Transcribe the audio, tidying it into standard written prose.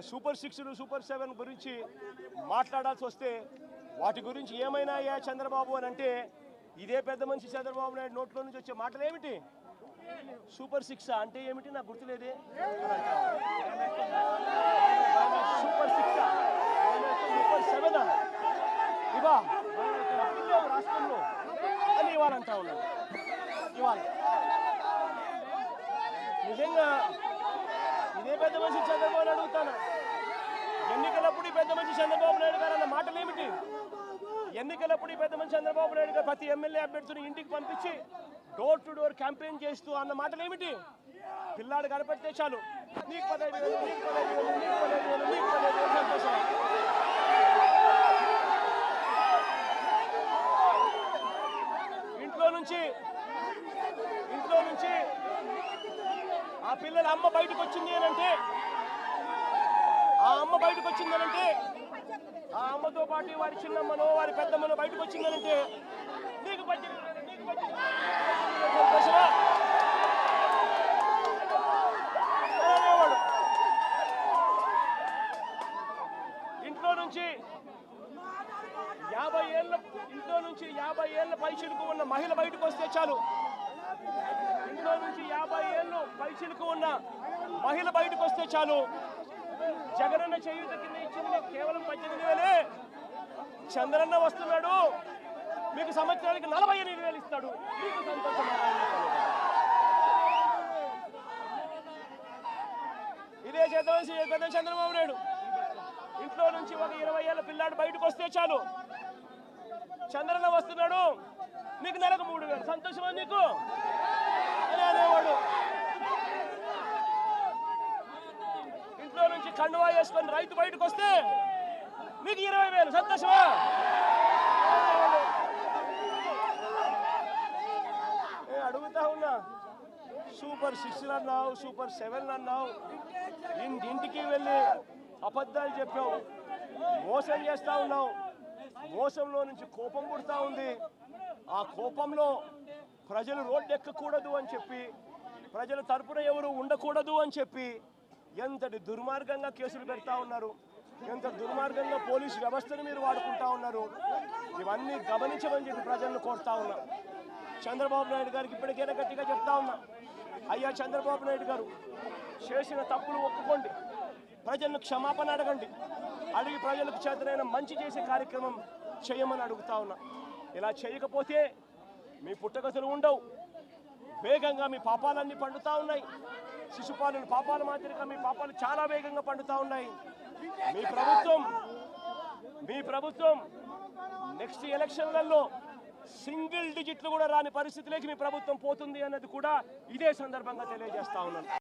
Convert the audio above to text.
Super 6 super 7 గురించి మాట్లాడాల్సి వస్తే వాటి గురించి ఏమైనా చంద్రబాబు అని అంటే ఇదే పెద్ద మనిషి చంద్రబాబు నాయుడు నోట్లో నుంచి వచ్చే మాటలు ఏమిటి? సూపర్ 6 అంటే ఏమిటి నాకు గుర్తులేదే. సూపర్ 6 సూపర్ 7 ఇవా రాష్ట్రంలో అని ఇవ్వాలంటా ఉన్నాను. ఇవాళ నిజంగా ఇదే పెద్ద మనిషి చంద్రబాబు నాయుడు అడుగుతాను, ఎన్నికలప్పుడు ఈ పెద్ద మనిషి చంద్రబాబు నాయుడు గారు అన్న మాటలు ఏమిటి? ఎన్నికలప్పుడు ఈ పెద్ద మనిషి చంద్రబాబు నాయుడు గారు ప్రతి ఎమ్మెల్యే అభ్యర్థిని ఇంటికి పంపించి డోర్ టు డోర్ క్యాంపెయిన్ చేస్తూ అన్న మాటలు ఏమిటి? పిల్లాడు కనపడితే చాలు నీకు 15,000, నీకు 15,000, నీకు 15,000, నీకు 15,000 సంతోషం. ఇంట్లో నుంచి ఆ పిల్లల అమ్మ బయటకు వచ్చింది అనంటే, ఆ అమ్మ బయటకు వచ్చిందనంటే, ఆ అమ్మతో పాటు వారి చిన్నమ్మనో వారి పెద్దమ్మనో బయటకు వచ్చిందనంటే నీకు 18,000, నీకు 18,000 సంతోషమా? ఇంట్లో నుంచి 50 ఏళ్ళ పైచిలుకు ఉన్న మహిళ బయటకు వస్తే చాలు, ఇంట్లో నుంచి 50 ఏళ్ళు పైచిలుకు ఉన్న మహిళ బయటకు వస్తే చాలు, జగనన్న చేయూత కింద ఇచ్చింది కేవలం 18,000. చంద్రన్న వస్తున్నాడు, మీకు సంవత్సరానికి 48,000 ఇస్తాడు, మీకు సంతోషం. ఇదే పెద్ద చంద్రబాబు నాయుడు ఇంట్లో నుంచి ఒక 20 ఏళ్ళ పిల్లాడు బయటకు వస్తే చాలు, చంద్రన్న వస్తున్నాడు, నీకు నెలకు 3,000 సంతోషమా నీకు అని అనేవాడు. ఇంట్లో నుంచి కండువా వేసుకొని రైతు బయటకు వస్తే మీకు 20,000 సంతోషమా? అడుగుతా ఉన్నా, సూపర్ 6 అన్నావు, సూపర్ 7 అన్నావు, ఇంటికి వెళ్ళి అబద్ధాలు చెప్పావు, మోసం చేస్తా ఉన్నావు. మోసంలో నుంచి కోపం పుడతా ఉంది. ఆ కోపంలో ప్రజలు రోడ్డు ఎక్కకూడదు అని చెప్పి, ప్రజల తరపున ఎవరు ఉండకూడదు అని చెప్పి ఎంతటి దుర్మార్గంగా కేసులు పెడతా ఉన్నారు, ఎంత దుర్మార్గంగా పోలీసు వ్యవస్థను మీరు వాడుకుంటా ఉన్నారు. ఇవన్నీ గమనించమని చెప్పి ప్రజలను కోరుతా ఉన్నా. చంద్రబాబు నాయుడు గారికి ఇప్పటికైనా గట్టిగా చెప్తా ఉన్నా, అయ్యా చంద్రబాబు నాయుడు గారు చేసిన తప్పులు ఒప్పుకోండి, ప్రజలను క్షమాపణ అడగండి, అడిగి ప్రజలకు చేతనైన మంచి చేసే కార్యక్రమం చేయమని అడుగుతా ఉన్నా. ఇలా చేయకపోతే మీ పుట్టగతులు ఉండవు, వేగంగా మీ పాపాలన్నీ పండుతా ఉన్నాయి. శిశుపాలను పాపాల మాదిరిగా మీ పాపాలు చాలా వేగంగా పండుతా ఉన్నాయి. మీ ప్రభుత్వం నెక్స్ట్ ఎలక్షన్లలో సింగిల్ డిజిట్లు కూడా రాని పరిస్థితిలోకి మీ ప్రభుత్వం పోతుంది అన్నది కూడా ఇదే సందర్భంగా తెలియజేస్తా ఉన్నాను.